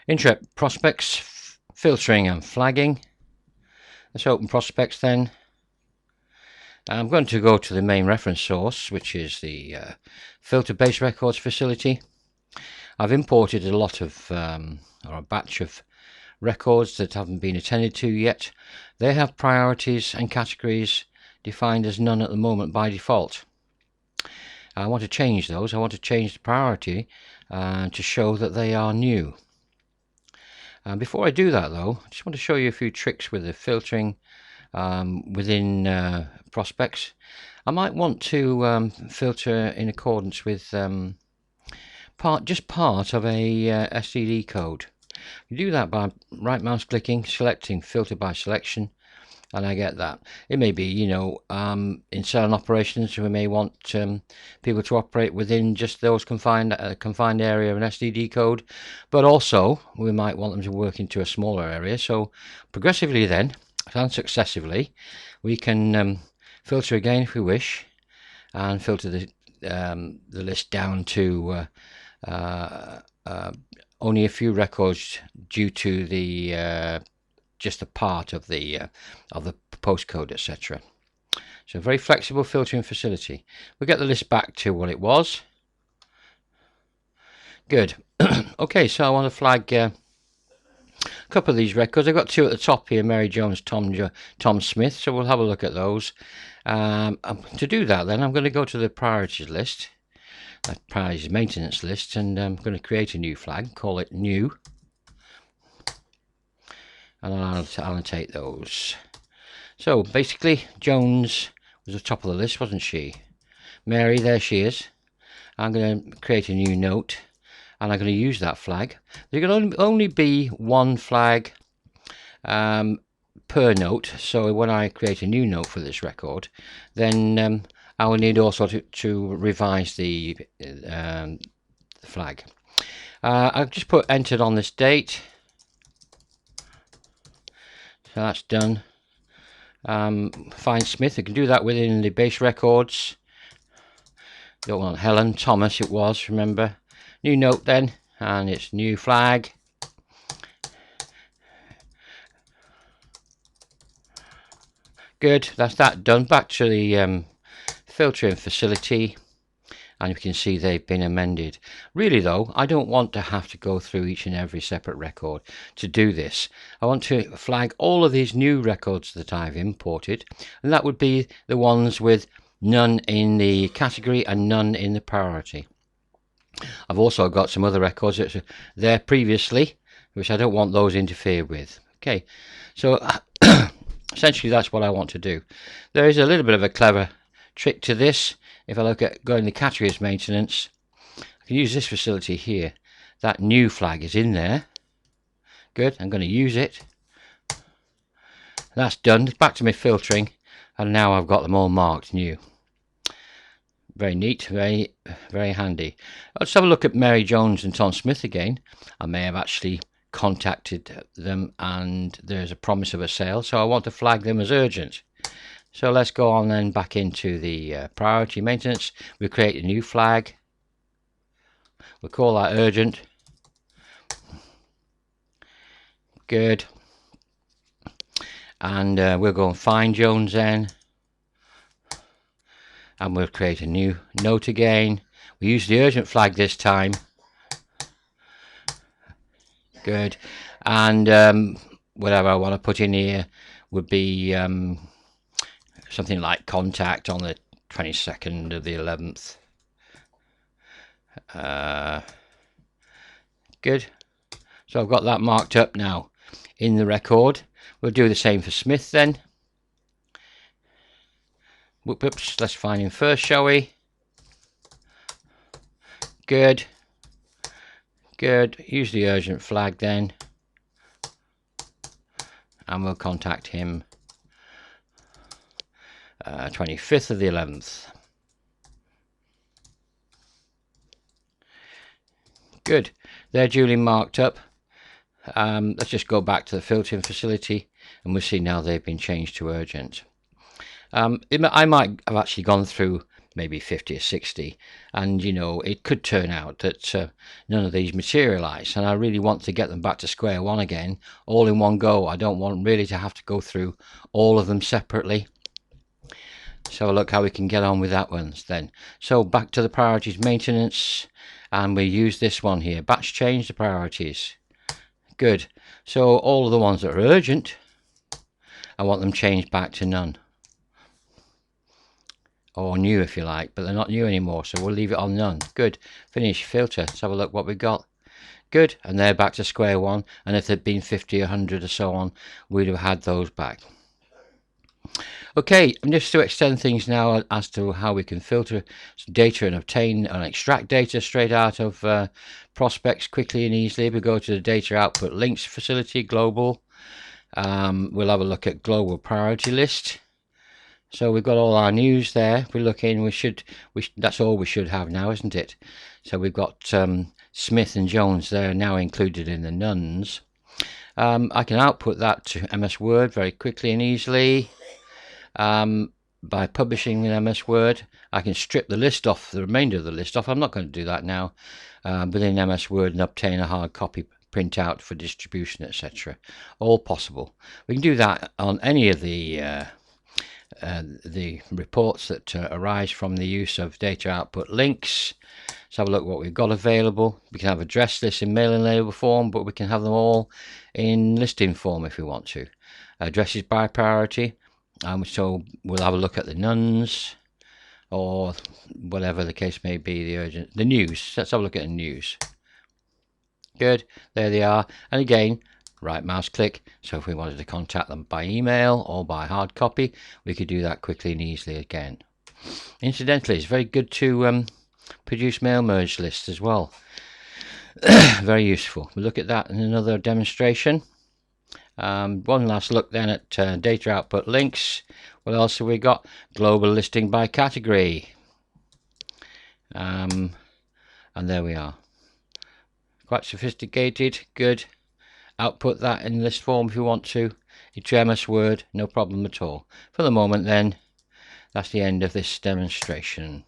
INTREP prospects, filtering and flagging. Let's open prospects then. I'm going to go to the main reference source, which is the filter base records facility. I've imported a lot of, or a batch of records that haven't been attended to yet. They have priorities and categories defined as none at the moment by default. I want to change those. I want to change the priority to show that they are new. Before I do that though, I just want to show you a few tricks with the filtering within prospects. I might want to filter in accordance with just part of a STD code. You do that by right mouse clicking, selecting filter by selection, and I get that. It may be, you know, in certain operations we may want people to operate within just those confined area of an STD code, but also we might want them to work into a smaller area. So progressively then and successively we can filter again if we wish, and filter the list down to only a few records due to the just a part of the postcode, etc. So very flexible filtering facility. We'll get the list back to what it was. Good. Okay, so I want to flag a couple of these records. I've got two at the top here, Mary Jones, Tom Smith, so we'll have a look at those. To do that then, I'm going to go to the priorities list, that priorities maintenance list, and I'm going to create a new flag, call it new, and I'll annotate those. So basically Jones was the top of the list, wasn't she? Mary, there she is. I'm going to create a new note and I'm going to use that flag. There can only be one flag per note, so when I create a new note for this record, then I will need also to revise the flag. I've just put entered on this date, so that's done. Find Smith, I can do that within the base records. Don't want Helen, Thomas it was, remember. New note then, and it's new flag. Good, that's that done. Back to the filtering facility, and you can see they've been amended. Really though, I don't want to have to go through each and every separate record to do this. I want to flag all of these new records that I've imported, and that would be the ones with none in the category and none in the priority. I've also got some other records that are there previously, which I don't want those interfered with. Okay, so essentially that's what I want to do. There is a little bit of a clever trick to this. If I look at going to categories maintenance, I can use this facility here. That new flag is in there. Good, I'm going to use it. That's done. Back to my filtering, and now I've got them all marked new. Very neat, very handy. Let's have a look at Mary Jones and Tom Smith again. I may have actually contacted them and there's a promise of a sale, so I want to flag them as urgent. So let's go on then back into the priority maintenance. We'll create a new flag. We'll call that urgent. Good. And we'll go and find Jones then. And we'll create a new note again. We use the urgent flag this time. Good. And whatever I want to put in here would be something like contact on the 22nd of the 11th. Good. So I've got that marked up now in the record. We'll do the same for Smith then. Whoops, let's find him first, shall we? Good. Good. Use the urgent flag then. And we'll contact him 25th of the 11th. Good. They're duly marked up. Let's just go back to the filtering facility and we'll see now they've been changed to urgent. I might have actually gone through maybe 50 or 60, and you know, it could turn out that none of these materialize, and I really want to get them back to square one again, all in one go. I don't want really to have to go through all of them separately. So look how we can get on with that ones then. So back to the priorities maintenance, and we use this one here, batch change the priorities. Good. So all of the ones that are urgent, I want them changed back to none, or new if you like, but they're not new anymore, so we'll leave it on none. Good. Finish. Filter. Let's have a look what we got. Good. And they're back to square one, and if there'd been 50, 100 or so on, we'd have had those back. Okay, and just to extend things now as to how we can filter data and obtain and extract data straight out of Prospects quickly and easily. We go to the data output links facility, global. We'll have a look at global priority list. So we've got all our news there. If we look in, that's all we should have now, isn't it? So we've got Smith and Jones there now included in the nones. I can output that to MS Word very quickly and easily. By publishing in MS Word, I can strip the list off, the remainder of the list off. I'm not going to do that now, within MS Word, and obtain a hard copy printout for distribution, etc. All possible. We can do that on any of the reports that arise from the use of data output links. Let's have a look what we've got available. We can have address lists in mailing label form, but we can have them all in listing form if we want to. Addresses by priority. So we'll have a look at the nones, or whatever the case may be, the news. Let's have a look at the news. Good, there they are. And again, right mouse click. So if we wanted to contact them by email or by hard copy, we could do that quickly and easily again. Incidentally, it's very good to produce mail merge lists as well. Very useful. We'll look at that in another demonstration. One last look then at data output links. What else have we got? Global listing by category. And there we are. Quite sophisticated. Good. Output that in list form if you want to. Into MS Word, no problem at all. For the moment then, that's the end of this demonstration.